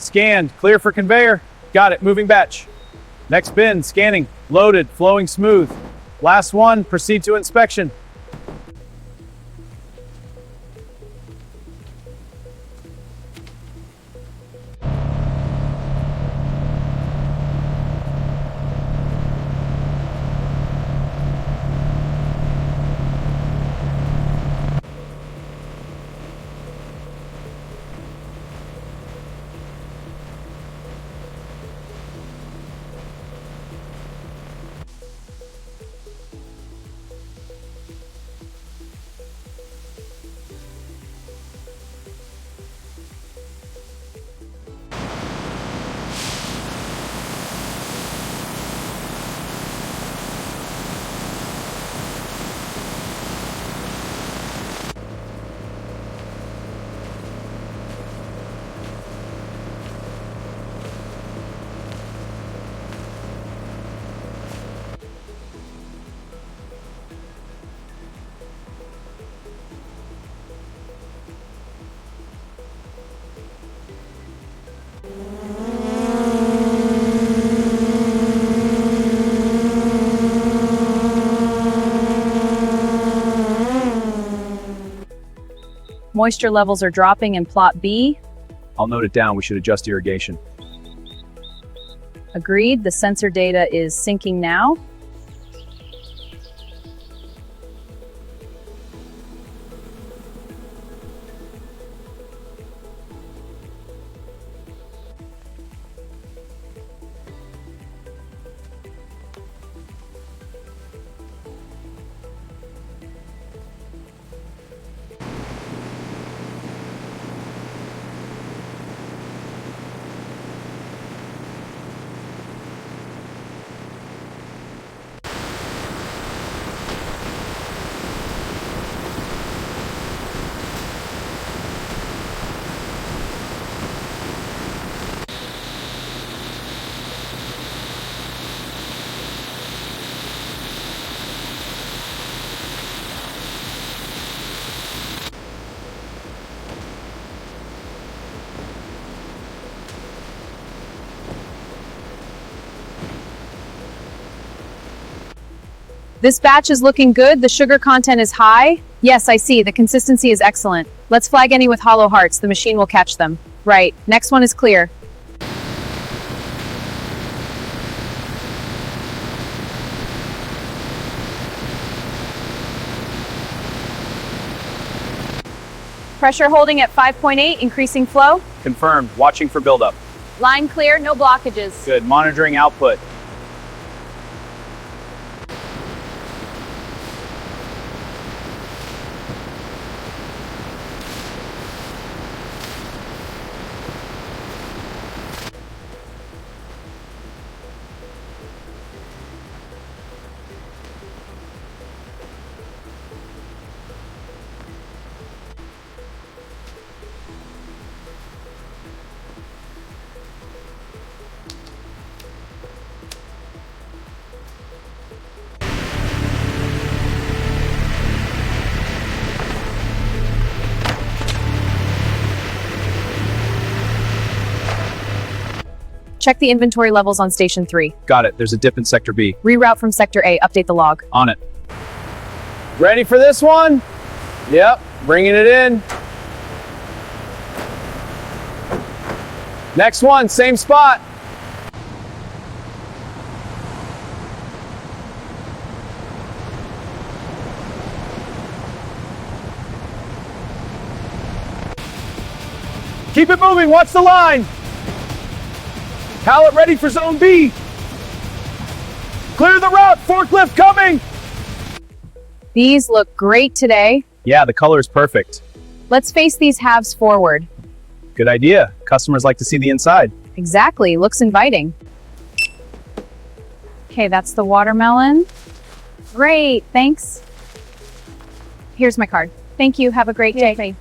Scanned, clear for conveyor. Got it, moving batch. Next bin, scanning, loaded, flowing smooth. Last one, proceed to inspection. Moisture levels are dropping in plot B. I'll note it down, we should adjust irrigation. Agreed, the sensor data is syncing now. This batch is looking good. The sugar content is high. Yes, I see. The consistency is excellent. Let's flag any with hollow hearts. The machine will catch them. Right. Next one is clear. Pressure holding at 5.8, increasing flow. Confirmed, watching for buildup. Line clear, no blockages. Good, monitoring output. Check the inventory levels on Station 3. Got it, there's a dip in Sector B. Reroute from Sector A, update the log. On it. Ready for this one? Yep, bringing it in. Next one, same spot. Keep it moving, watch the line. Pallet ready for Zone B. Clear the route, forklift coming. These look great today. Yeah, the color is perfect. Let's face these halves forward. Good idea. Customers like to see the inside. Exactly, looks inviting. Okay, that's the watermelon. Great, thanks. Here's my card. Thank you, have a great day.